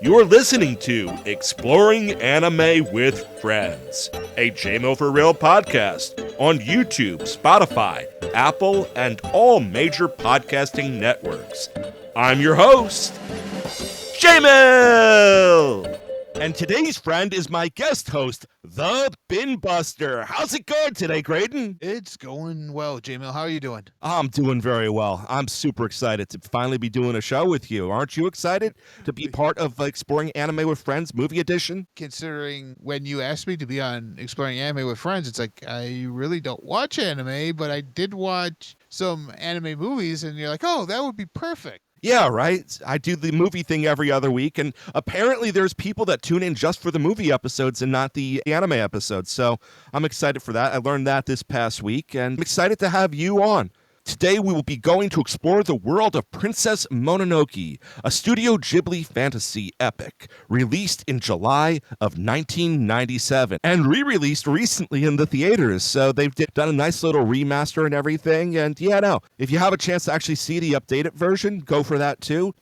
You're listening to Exploring Anime with Friends, a JMO for Real podcast on YouTube, Spotify, Apple, and all major podcasting networks. I'm your host, JMO! And today's friend is my guest host, the Bin Buster. How's it going today, Graydon? It's going well, J-Mill. How are you doing? I'm doing very well. I'm super excited to finally be doing a show with you. Aren't you excited to be part of Exploring Anime with Friends Movie Edition? Considering when you asked me to be on Exploring Anime with Friends, it's like, I really don't watch anime, but I did watch some anime movies, and you're like, oh, that would be perfect. Yeah, right? I do the movie thing every other week, and apparently there's people that tune in just for the movie episodes and not the anime episodes, so I'm excited for that. I learned that this past week, and I'm excited to have you on. Today we will be going to explore the world of Princess Mononoke, a Studio Ghibli fantasy epic released in July of 1997 and re-released recently in the theaters. So they've done a nice little remaster and everything. And yeah, no, if you have a chance to actually see the updated version, go for that too.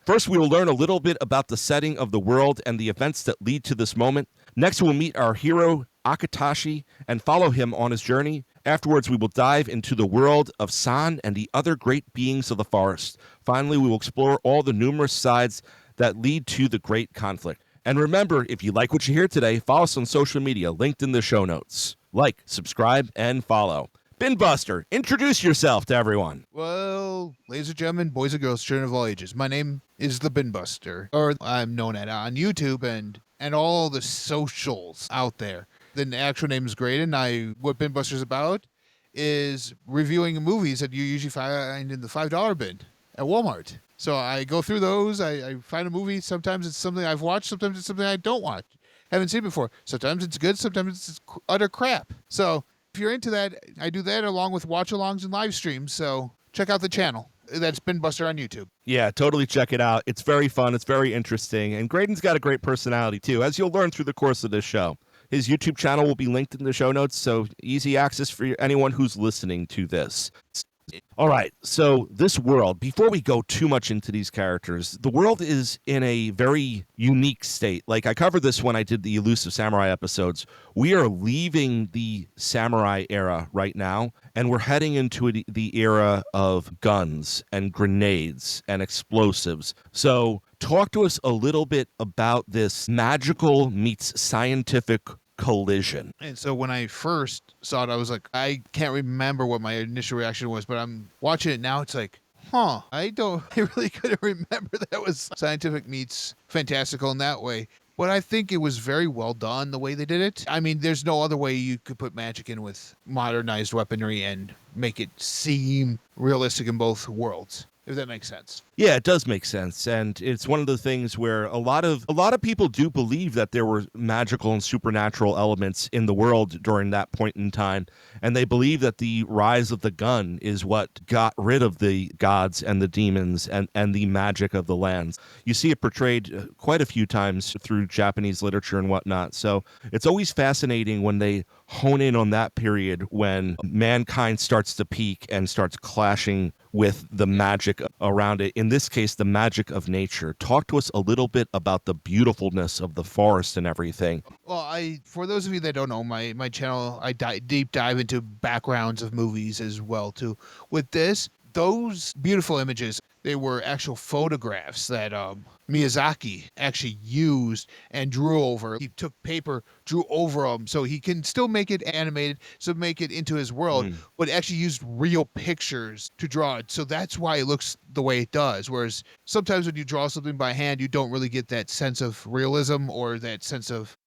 First, we will learn a little bit about the setting of the world and the events that lead to this moment. Next, we'll meet our hero, Akatashi, and follow him on his journey. Afterwards, we will dive into the world of San and the other great beings of the forest. Finally, we will explore all the numerous sides that lead to the great conflict. And remember, if you like what you hear today, follow us on social media, linked in the show notes. Like, subscribe, and follow. Bin Buster, introduce yourself to everyone. Well, ladies and gentlemen, boys and girls, children of all ages, my name is the Bin Buster, or I'm known at on YouTube and all the socials out there. The actual name is Graydon. What Bin Buster's about is reviewing movies that you usually find in the $5 bin at Walmart. So I go through those. I find a movie. Sometimes it's something I've watched. Sometimes it's something I don't watch. Haven't seen before. Sometimes it's good. Sometimes it's utter crap. So if you're into that, I do that along with watch-alongs and live streams. So check out the channel. That's Bin Buster on YouTube. Yeah, totally check it out. It's very fun. It's very interesting. And Graydon's got a great personality, too, as you'll learn through the course of this show. His YouTube channel will be linked in the show notes, so easy access for anyone who's listening to this. All right, so this world, before we go too much into these characters, the world is in a very unique state. Like, I covered this when I did the Elusive Samurai episodes. We are leaving the samurai era right now, and we're heading into the era of guns and grenades and explosives. So talk to us a little bit about this magical meets scientific collision. And so when I first saw it, I was like, I can't remember what my initial reaction was, but I'm watching it now. It's like, I really couldn't remember that was scientific meets fantastical in that way. But I think it was very well done the way they did it. I mean, there's no other way you could put magic in with modernized weaponry and make it seem realistic in both worlds, if that makes sense. Yeah, it does make sense, and it's one of the things where a lot of people do believe that there were magical and supernatural elements in the world during that point in time, and they believe that the rise of the gun is what got rid of the gods and the demons and the magic of the lands. You see it portrayed quite a few times through Japanese literature and whatnot, so it's always fascinating when they hone in on that period when mankind starts to peak and starts clashing with the magic around it. In this case, the magic of nature. Talk to us a little bit about the beautifulness of the forest and everything. Well, for those of you that don't know, my channel, I deep dive into backgrounds of movies as well too. With this, those beautiful images, they were actual photographs that Miyazaki actually used and drew over. He took paper, drew over them, so he can still make it animated, so make it into his world, but actually used real pictures to draw it. So that's why it looks the way it does. Whereas sometimes when you draw something by hand, you don't really get that sense of realism or that sense of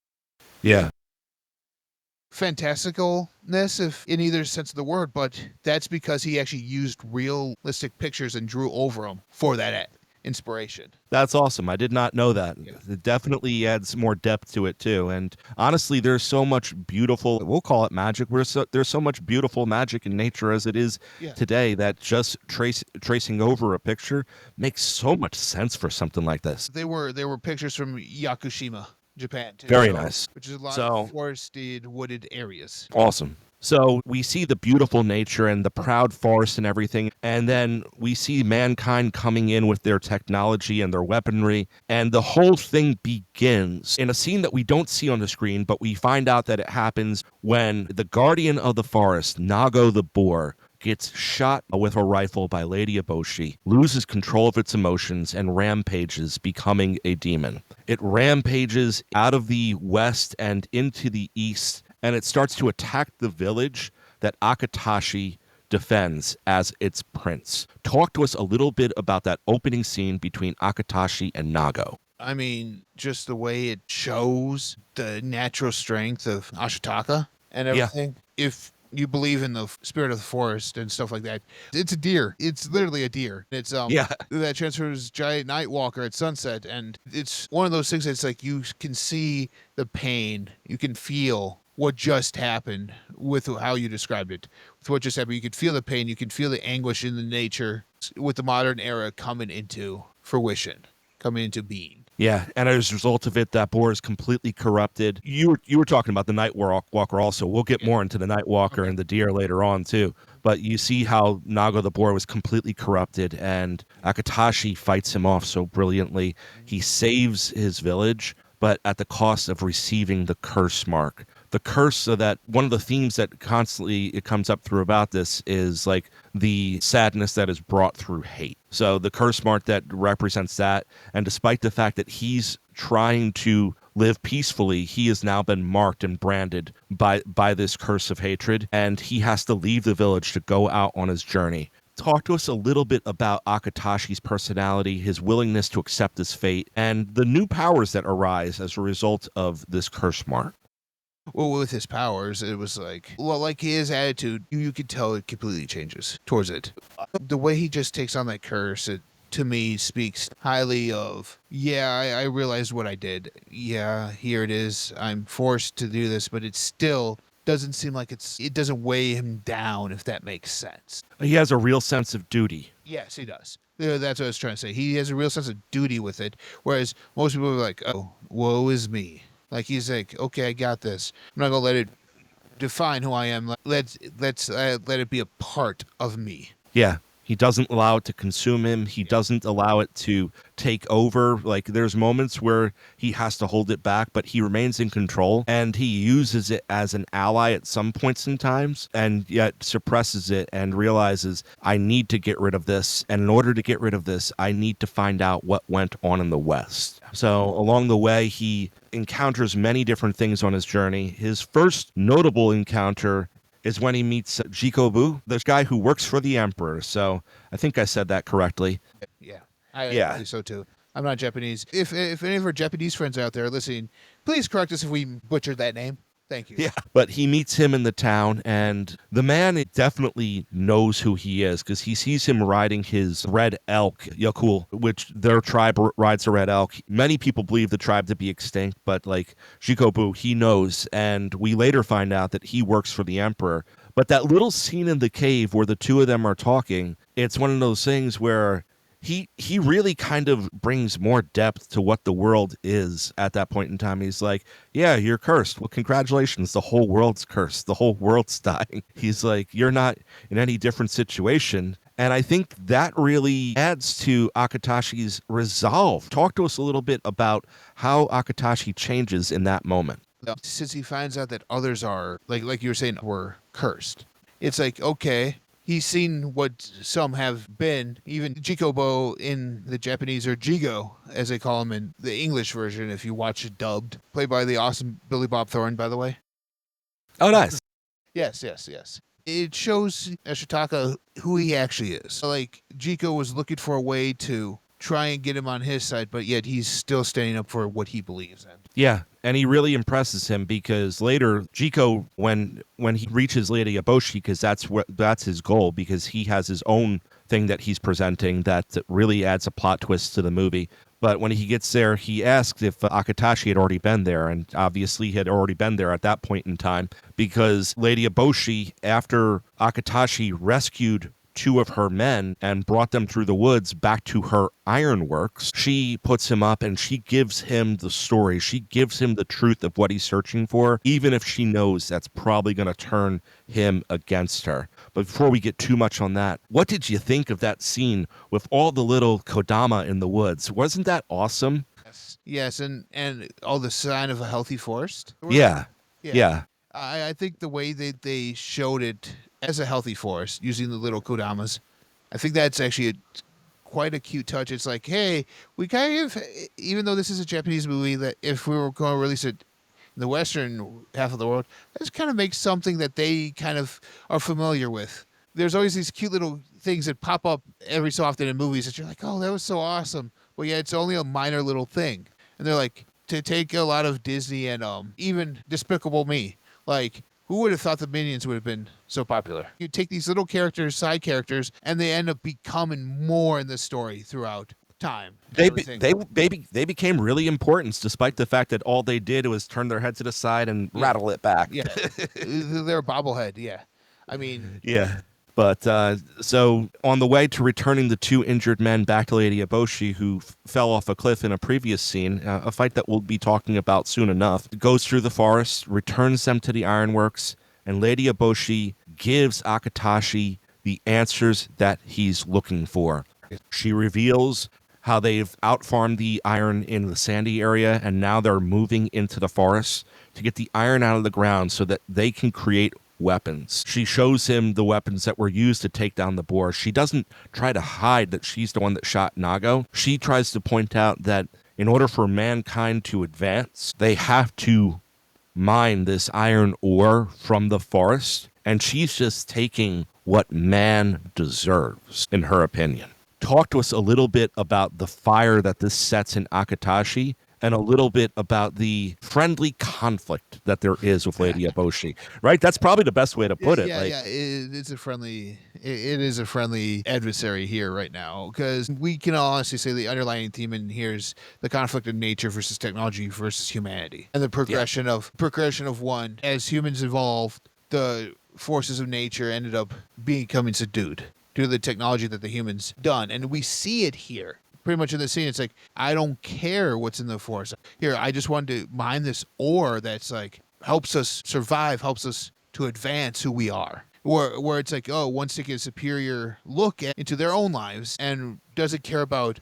fantasticalness, if in either sense of the word, but that's because he actually used realistic pictures and drew over them for that inspiration. That's awesome. I did not know that. Yeah. It definitely adds more depth to it too. And honestly, there's so much beautiful, we'll call it magic. There's so much beautiful magic in nature as it is today that just tracing over a picture makes so much sense for something like this. They were pictures from Yakushima, Japan too. Very nice. Which is a lot of forested, wooded areas. Awesome. So we see the beautiful nature and the proud forest and everything, and then we see mankind coming in with their technology and their weaponry, and the whole thing begins in a scene that we don't see on the screen, but we find out that it happens when the guardian of the forest, Nago the boar, gets shot with a rifle by Lady Eboshi, loses control of its emotions, and rampages, becoming a demon. It rampages out of the west and into the east, and it starts to attack the village that Akatashi defends as its prince. Talk to us a little bit about that opening scene between Akatashi and Nago. I mean, just the way it shows the natural strength of Ashitaka and Yeah. everything. If you believe in the spirit of the forest and stuff like that, it's a deer. It's literally a deer. It's Yeah. that transfers giant night walker at sunset, and it's one of those things that's like you can see the pain, you can feel what just happened with how you described it. With what just happened, you could feel the pain, you can feel the anguish in the nature with the modern era coming into fruition, coming into being. Yeah, and as a result of it, that boar is completely corrupted. You were talking about the Night Walker also. We'll get more into the Night Walker and the deer later on too. But you see how Nago the boar was completely corrupted, and Akatashi fights him off so brilliantly. He saves his village, but at the cost of receiving the curse mark. The curse, so that one of the themes that constantly it comes up through about this is like the sadness that is brought through hate. So the curse mark that represents that, and despite the fact that he's trying to live peacefully, he has now been marked and branded by this curse of hatred, and he has to leave the village to go out on his journey. Talk to us a little bit about Akatashi's personality, his willingness to accept his fate, and the new powers that arise as a result of this curse mark. Well, with his powers, it was like his attitude, you could tell it completely changes towards it. The way he just takes on that curse, it to me speaks highly of, yeah, I realized what I did. Yeah, here it is. I'm forced to do this, but it still doesn't seem like it doesn't weigh him down, if that makes sense. He has a real sense of duty. Yes, he does. Yeah, that's what I was trying to say. He has a real sense of duty with it, whereas most people are like, oh, woe is me. Like, he's like, okay, I got this. I'm not gonna let it define who I am. Let it be a part of me. Yeah. He doesn't allow it to consume him. He doesn't allow it to take over. Like, there's moments where he has to hold it back, but he remains in control, and he uses it as an ally at some points in times, and yet suppresses it and realizes, I need to get rid of this. And in order to get rid of this, I need to find out what went on in the West. So along the way, he encounters many different things on his journey. His first notable encounter is when he meets Jikobu, this guy who works for the Emperor. So I think I said that correctly. Yeah, I think so too. I'm not Japanese. If any of our Japanese friends out there are listening, please correct us if we butchered that name. Thank you. Yeah, but he meets him in the town, and the man definitely knows who he is because he sees him riding his red elk, Yakul, which their tribe rides a red elk. Many people believe the tribe to be extinct, but like Jikobu, he knows, and we later find out that he works for the Emperor. But that little scene in the cave where the two of them are talking, it's one of those things where he really kind of brings more depth to what the world is at that point in time. He's like, yeah, you're cursed. Well, congratulations. The whole world's cursed. The whole world's dying. He's like, you're not in any different situation. And I think that really adds to Akatashi's resolve. Talk to us a little bit about how Akatashi changes in that moment. Since he finds out that others are, like you were saying, were cursed, it's like, okay, he's seen what some have been, even Jikobo in the Japanese, or Jigo, as they call him in the English version, if you watch it dubbed. Played by the awesome Billy Bob Thornton, by the way. Oh, nice. Yes. It shows Ashitaka who he actually is. Like, Jiko was looking for a way to try and get him on his side, but yet he's still standing up for what he believes in. Yeah, and he really impresses him because later Jiko, when he reaches Lady Eboshi, because that's his goal, because he has his own thing that he's presenting that really adds a plot twist to the movie. But when he gets there, he asks if Akatashi had already been there, and obviously he had already been there at that point in time, because Lady Eboshi, after Akatashi rescued two of her men and brought them through the woods back to her ironworks. She puts him up and she gives him the story. She gives him the truth of what he's searching for, even if she knows that's probably going to turn him against her. But before we get too much on that, what did you think of that scene with all the little kodama in the woods? Wasn't that awesome? Yes, and all the sign of a healthy forest. Yeah. Yeah. Yeah. I think the way that they showed it as a healthy forest using the little kodamas, I think that's actually quite a cute touch. It's like, hey, we kind of, even though this is a Japanese movie, that if we were going to release it in the Western half of the world, let's kind of make something that they kind of are familiar with. There's always these cute little things that pop up every so often in movies that you're like, oh, that was so awesome. Well, yeah, it's only a minor little thing. And they're like, to take a lot of Disney and even Despicable Me, like, who would have thought the Minions would have been so popular? You take these little characters, side characters, and they end up becoming more in the story throughout time. They became really important, despite the fact that all they did was turn their head to the side and rattle it back. Yeah, they're a bobblehead. Yeah, I mean, Yeah. But so on the way to returning the two injured men back to Lady Eboshi, who fell off a cliff in a previous scene, a fight that we'll be talking about soon enough, goes through the forest, returns them to the ironworks, and Lady Eboshi gives Akatashi the answers that he's looking for. She reveals how they've outfarmed the iron in the sandy area, and now they're moving into the forest to get the iron out of the ground so that they can create weapons. She shows him the weapons that were used to take down the boar. She doesn't try to hide that she's the one that shot Nago. She tries to point out that in order for mankind to advance, they have to mine this iron ore from the forest, and she's just taking what man deserves, in her opinion. Talk to us a little bit about the fire that this sets in Akatashi, and a little bit about the friendly conflict that there is with Lady Eboshi, right? That's probably the best way to put it. Yeah, it's a friendly. It is a friendly adversary here right now, because we can honestly say the underlying theme in here is the conflict of nature versus technology versus humanity, and the progression of one as humans evolved. The forces of nature ended up becoming subdued due to the technology that the humans done, and we see it here. Pretty much in the scene, it's like, I don't care what's in the forest. Here, I just wanted to mine this ore that's like helps us survive, helps us to advance who we are. Where it's like, oh, wants to get a superior look into their own lives and doesn't care about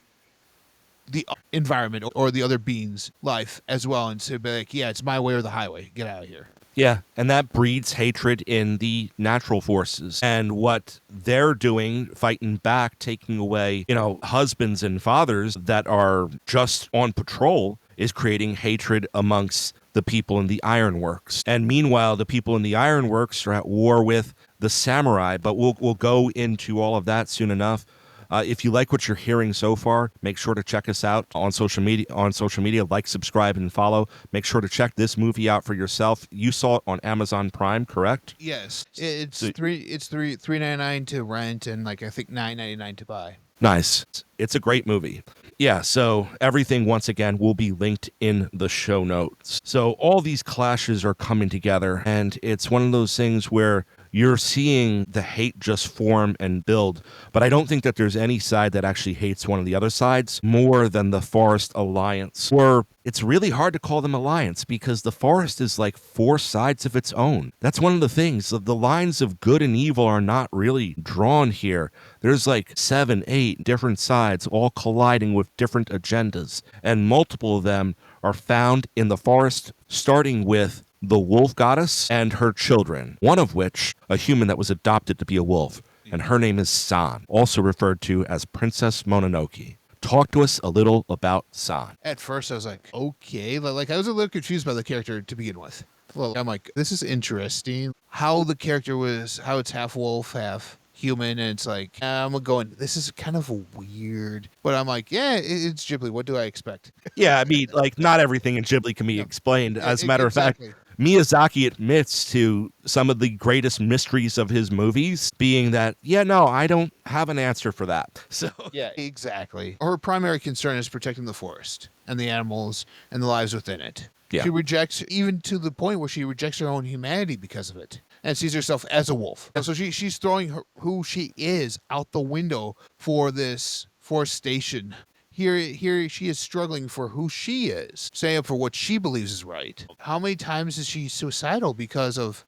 the environment or the other being's life as well. And so be like, yeah, it's my way or the highway. Get out of here. Yeah, and that breeds hatred in the natural forces. And what they're doing, fighting back, taking away, husbands and fathers that are just on patrol, is creating hatred amongst the people in the ironworks. And meanwhile, the people in the ironworks are at war with the samurai, but we'll go into all of that soon enough. If you like what you're hearing so far, make sure to check us out on social media. Like, subscribe, and follow. Make sure to check this movie out for yourself. You saw it on Amazon Prime, correct? Yes, it's $3.99 to rent, and I think $9.99 to buy. Nice. It's a great movie. Yeah, so everything, once again, will be linked in the show notes. So all these clashes are coming together, and it's one of those things where you're seeing the hate just form and build. But I don't think that there's any side that actually hates one of the other sides more than the Forest Alliance. Or it's really hard to call them alliance because the Forest is like four sides of its own. That's one of the things. The lines of good and evil are not really drawn here. There's like 7, 8 different sides all colliding with different agendas. And multiple of them are found in the forest, starting with the wolf goddess and her children, one of which, a human that was adopted to be a wolf, and her name is San, also referred to as Princess Mononoke. Talk to us a little about San. At first, I was like, okay. I was a little confused by the character to begin with. Well, I'm like, this is interesting. How the character was, how it's half wolf, half human, and it's like, I'm going, this is kind of weird. But I'm like, yeah, it's Ghibli. What do I expect? Yeah, I mean, not everything in Ghibli can be explained. As a matter of fact, Miyazaki admits to some of the greatest mysteries of his movies being that, I don't have an answer for that. So yeah, exactly. Her primary concern is protecting the forest and the animals and the lives within it. Yeah. She rejects, even to the point where she rejects her own humanity because of it. and sees herself as a wolf. And so she's throwing who she is out the window for this forest station. Here she is struggling for who she is, standing up for what she believes is right. How many times is she suicidal because of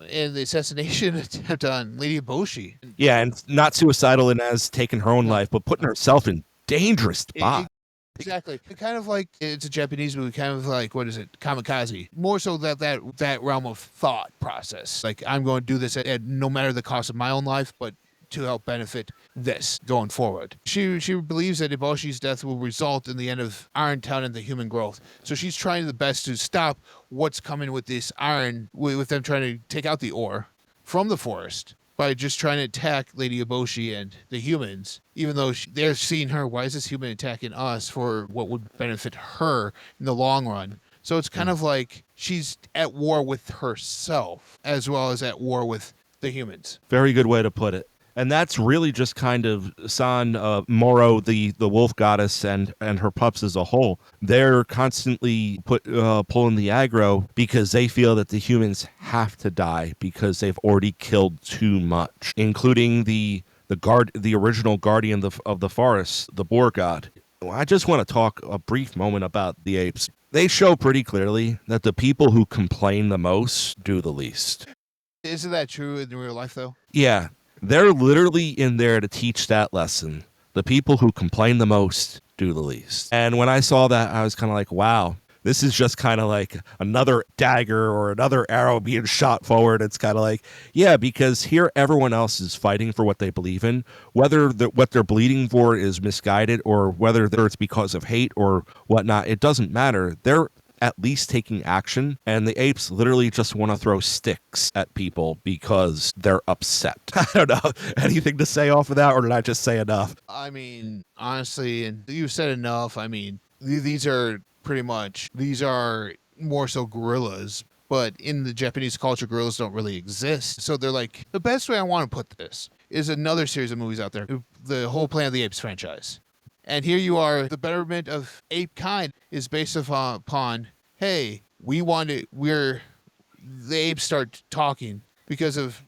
in the assassination attempt on Lady Eboshi? Yeah, and not suicidal and as taking her own life, but putting herself in dangerous spot. Exactly. Kind of like it's a Japanese movie, kind of like, what is it, kamikaze. More so that realm of thought process. Like, I'm going to do this at no matter the cost of my own life, but to help benefit this going forward. She believes that Eboshi's death will result in the end of Irontown and the human growth. So she's trying the best to stop what's coming with this iron, with them trying to take out the ore from the forest by just trying to attack Lady Eboshi and the humans, even though they're seeing her, why is this human attacking us for what would benefit her in the long run? So it's kind of like she's at war with herself as well as at war with the humans. Very good way to put it. And that's really just kind of San Moro, the wolf goddess, and her pups as a whole. They're constantly pulling the aggro because they feel that the humans have to die because they've already killed too much, including the original guardian of the forest, the boar god. I just want to talk a brief moment about the apes. They show pretty clearly that the people who complain the most do the least. Isn't that true in real life, though? Yeah. They're literally in there to teach that lesson. The people who complain the most do the least. And when I saw that, I was kind of like, wow, this is just kind of like another dagger or another arrow being shot forward. It's kind of like, yeah, because here everyone else is fighting for what they believe in, whether what they're bleeding for is misguided or whether it's because of hate or whatnot. It doesn't matter. They're at least taking action, and the apes literally just want to throw sticks at people because they're upset. I don't know. Anything to say off of that, or did I just say enough? I mean, honestly, and you've said enough. I mean, these are more so gorillas, but in the Japanese culture, gorillas don't really exist. So they're like, the best way I want to put this is another series of movies out there, the whole Planet of the Apes franchise. And here you are, the betterment of ape kind is based upon, hey, the apes start talking because of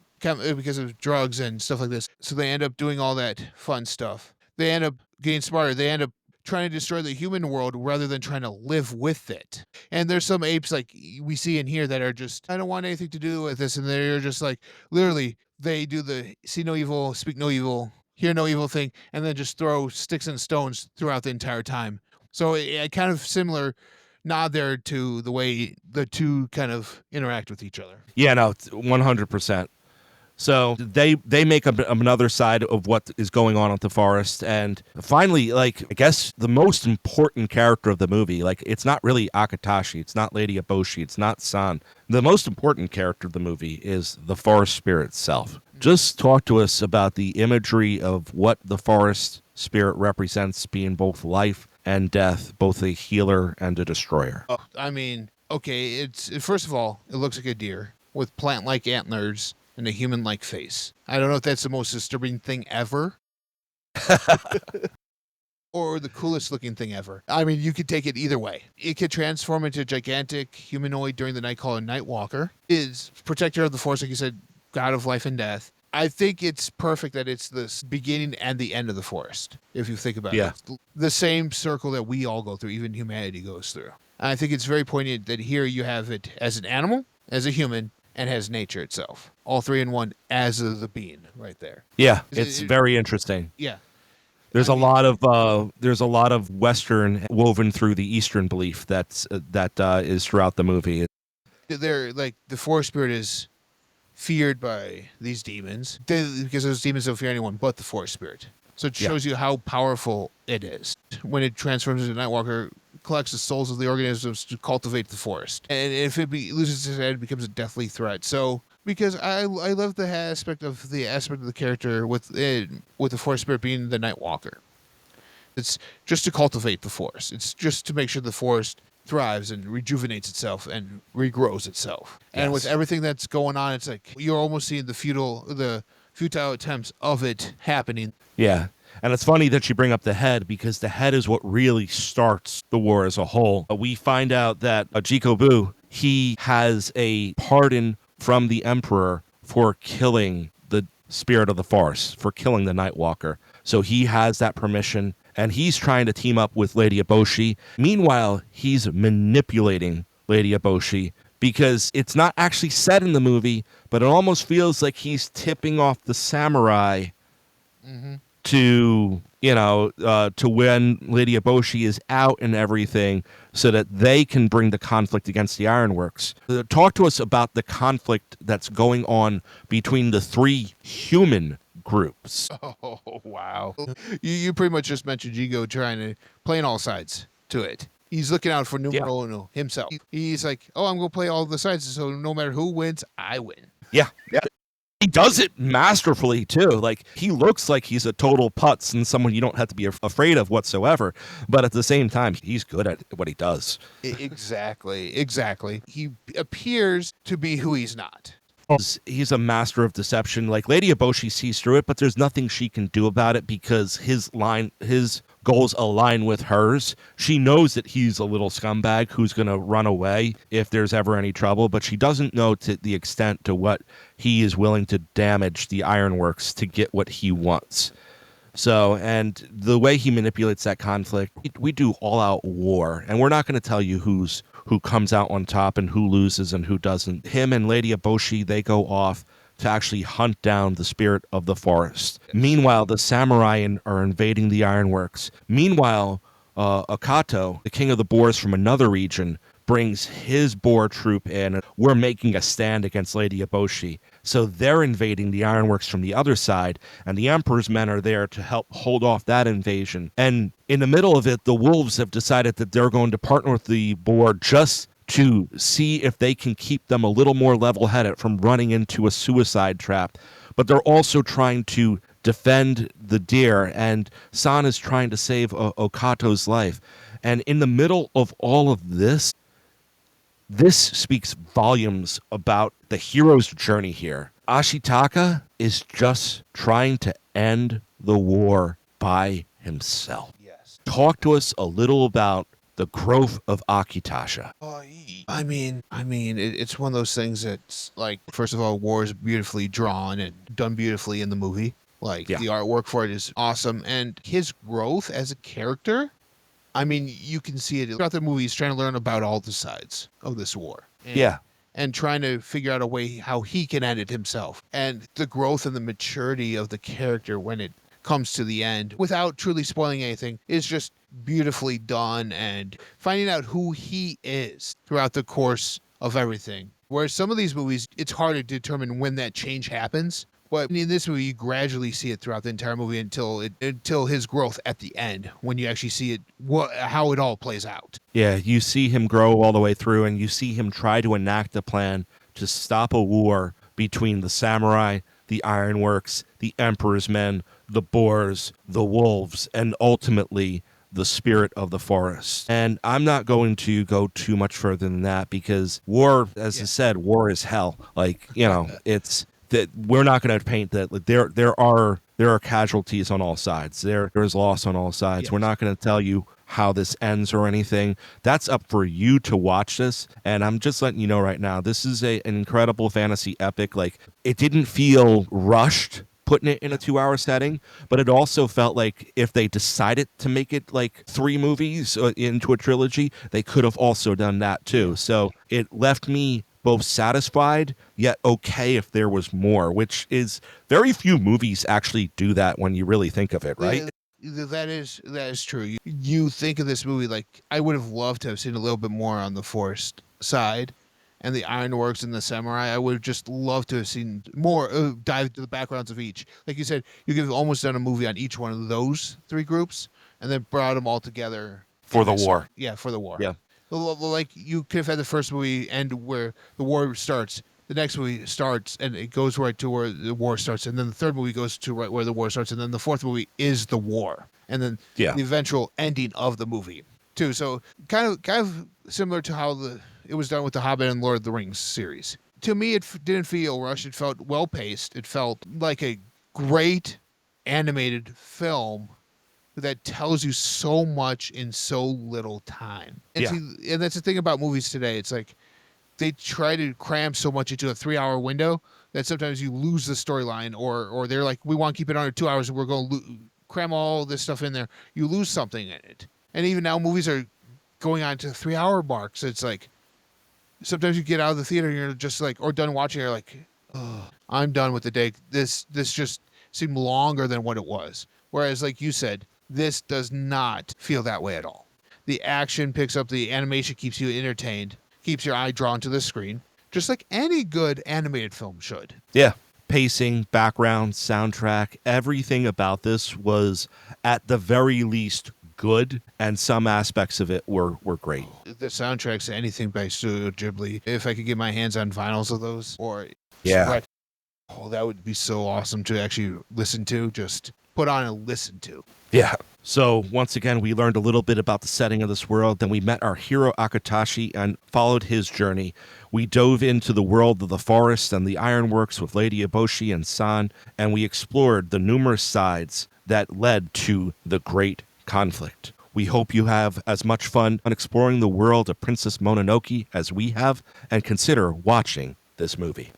drugs and stuff like this. So they end up doing all that fun stuff. They end up getting smarter. They end up trying to destroy the human world rather than trying to live with it. And there's some apes like we see in here that are just, I don't want anything to do with this. And they're just like, literally, they do the see no evil, speak no evil, hear no evil thing, and then just throw sticks and stones throughout the entire time. So it kind of similar nod there to the way the two kind of interact with each other. Yeah, no, 100%. So they make another side of what is going on at the forest. And finally, like, I guess the most important character of the movie, like, it's not really Akatashi, it's not Lady Eboshi, it's not San. The most important character of the movie is the forest spirit itself. Just talk to us about the imagery of what the forest spirit represents, being both life and death, both a healer and a destroyer. I mean, okay, first of all, it looks like a deer with plant-like antlers and a human-like face. I don't know if that's the most disturbing thing ever. Or the coolest looking thing ever. I mean, you could take it either way. It could transform into a gigantic humanoid during the night called a Nightwalker. Is protector of the forest, like you said, god of life and death. I think it's perfect that it's the beginning and the end of the forest, if you think about it. The same circle that we all go through, even humanity goes through. And I think it's very poignant that here you have it as an animal, as a human, and has nature itself. All three in one as the being right there. Yeah, it's very interesting. Yeah. There's a lot of Western woven through the Eastern belief that is throughout the movie. They're like the forest spirit is feared by these demons because those demons don't fear anyone but the forest spirit. So it shows you how powerful it is. When it transforms into Nightwalker, collects the souls of the organisms to cultivate the forest. And if it loses its head, it becomes a deathly threat. So because I love the aspect of the character with the forest spirit being the Nightwalker. It's just to cultivate the forest. It's just to make sure the forest thrives and rejuvenates itself and regrows itself. Yes. And with everything that's going on, it's like you're almost seeing the futile attempts of it happening. Yeah. And it's funny that you bring up the head, because the head is what really starts the war as a whole. We find out that Jikobu, he has a pardon from the Emperor for killing the spirit of the forest, for killing the Nightwalker. So he has that permission, and he's trying to team up with Lady Eboshi. Meanwhile, he's manipulating Lady Eboshi because it's not actually said in the movie, but it almost feels like he's tipping off the samurai to, to when Lady Eboshi is out and everything so that they can bring the conflict against the Ironworks. Talk to us about the conflict that's going on between the three human groups. Oh, wow. You pretty much just mentioned Jigo trying to play on all sides to it. He's looking out for numero uno himself. He's like, oh, I'm going to play all the sides, so no matter who wins, I win. Yeah. He does it masterfully, too. Like, he looks like he's a total putz and someone you don't have to be afraid of whatsoever. But at the same time, he's good at what he does. Exactly. He appears to be who he's not. He's a master of deception. Like, Lady Eboshi sees through it, but there's nothing she can do about it because his goals align with hers. She knows that he's a little scumbag who's going to run away if there's ever any trouble, but she doesn't know to the extent to what he is willing to damage the Ironworks to get what he wants. So, and the way he manipulates that conflict, we do all-out war, and we're not going to tell you who comes out on top and who loses and who doesn't. Him and Lady Eboshi, they go off to actually hunt down the spirit of the forest. Meanwhile, the samurai are invading the Ironworks. Meanwhile, Akato, the king of the boars from another region, brings his boar troop in. We're making a stand against Lady Eboshi. So they're invading the Ironworks from the other side, and the Emperor's men are there to help hold off that invasion. And in the middle of it, the wolves have decided that they're going to partner with the boar just to see if they can keep them a little more level-headed from running into a suicide trap. But they're also trying to defend the deer, and San is trying to save Okato's life. And in the middle of all of this speaks volumes about the hero's journey here. Ashitaka is just trying to end the war by himself. Yes. Talk to us a little about the growth of Akitasha. I mean, it's one of those things that's like, first of all, war is beautifully drawn and done beautifully in the movie. Like, the artwork for it is awesome. And his growth as a character, I mean, you can see it throughout the movie. He's trying to learn about all the sides of this war. And trying to figure out a way how he can end it himself. And the growth and the maturity of the character when it comes to the end, without truly spoiling anything, is just beautifully done, and finding out who he is throughout the course of everything. Whereas some of these movies, it's hard to determine when that change happens. But in this movie, you gradually see it throughout the entire movie until his growth at the end, when you actually see it, how it all plays out. Yeah, you see him grow all the way through, and you see him try to enact a plan to stop a war between the samurai, the Ironworks, the Emperor's men, the boars, the wolves, and ultimately the spirit of the forest. And I'm not going to go too much further than that because war, as I said, war is hell. Like, it's that we're not going to paint that. Like, there are casualties on all sides. There's loss on all sides. We're not going to tell you how this ends or anything. That's up for you to watch this. And I'm just letting you know right now, this is an incredible fantasy epic. Like, it didn't feel rushed putting it in a 2-hour setting, but it also felt like if they decided to make it like 3 movies into a trilogy, they could have also done that too. So it left me both satisfied yet okay if there was more, which is very few movies actually do that when you really think of it, right? That is true. You think of this movie like, I would have loved to have seen a little bit more on the forest side and the Ironworks and the samurai. I would have just loved to have seen more, dive into the backgrounds of each. Like you said, you could have almost done a movie on each one of those 3 groups and then brought them all together for the war. Yeah, for the war. Yeah. Like, you could have had the first movie end where the war starts, the next movie starts, and it goes right to where the war starts, and then the third movie goes to right where the war starts, and then the fourth movie is the war, and then the eventual ending of the movie too. So kind of similar to how it was done with the Hobbit and Lord of the Rings series. To me, it didn't feel rushed. It felt well paced. It felt like a great animated film that tells you so much in so little time. And that's the thing about movies today. It's like they try to cram so much into a 3-hour window that sometimes you lose the storyline, or they're like, we want to keep it under 2 hours, and we're going to cram all this stuff in there. You lose something in it. And even now, movies are going on to 3-hour marks. It's like sometimes you get out of the theater and you're just like, or done watching, you're like, oh, I'm done with the day. This just seemed longer than what it was. Whereas, like you said, this does not feel that way at all. The action picks up, the animation keeps you entertained, keeps your eye drawn to the screen, just like any good animated film should. Yeah. Pacing, background, soundtrack, everything about this was at the very least good, and some aspects of it were great. The soundtracks to anything by Studio Ghibli, if I could get my hands on vinyls of those, or Yeah. that would be so awesome to actually listen to, just put on and listen to. Yeah. So once again, we learned a little bit about the setting of this world. Then we met our hero Akatashi and followed his journey. We dove into the world of the forest and the ironworks with Lady Eboshi and San, and we explored the numerous sides that led to the great conflict. We hope you have as much fun on exploring the world of Princess Mononoke as we have, and consider watching this movie.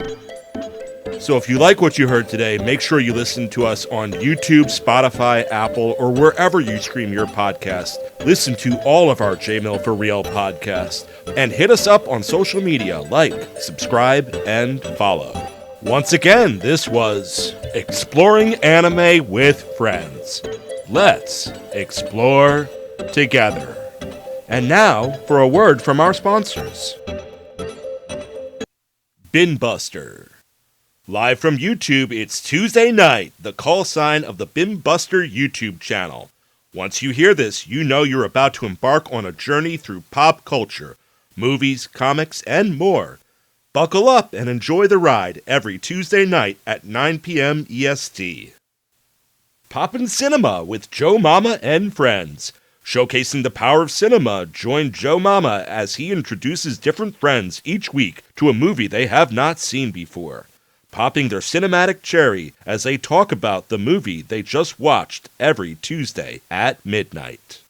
So if you like what you heard today, make sure you listen to us on YouTube, Spotify, Apple, or wherever you stream your podcast. Listen to all of our J-Mill for Real podcasts, and hit us up on social media, like, subscribe, and follow. Once again, this was Exploring Anime with Friends. Let's explore together. And now for a word from our sponsors. Bin Buster. Live from YouTube, it's Tuesday night, the call sign of the Bin Buster YouTube channel. Once you hear this, you know you're about to embark on a journey through pop culture, movies, comics, and more. Buckle up and enjoy the ride every Tuesday night at 9 p.m. EST. Poppin' Cinema with Joe Mama and friends. Showcasing the power of cinema, join Joe Mama as he introduces different friends each week to a movie they have not seen before, popping their cinematic cherry as they talk about the movie they just watched every Tuesday at midnight.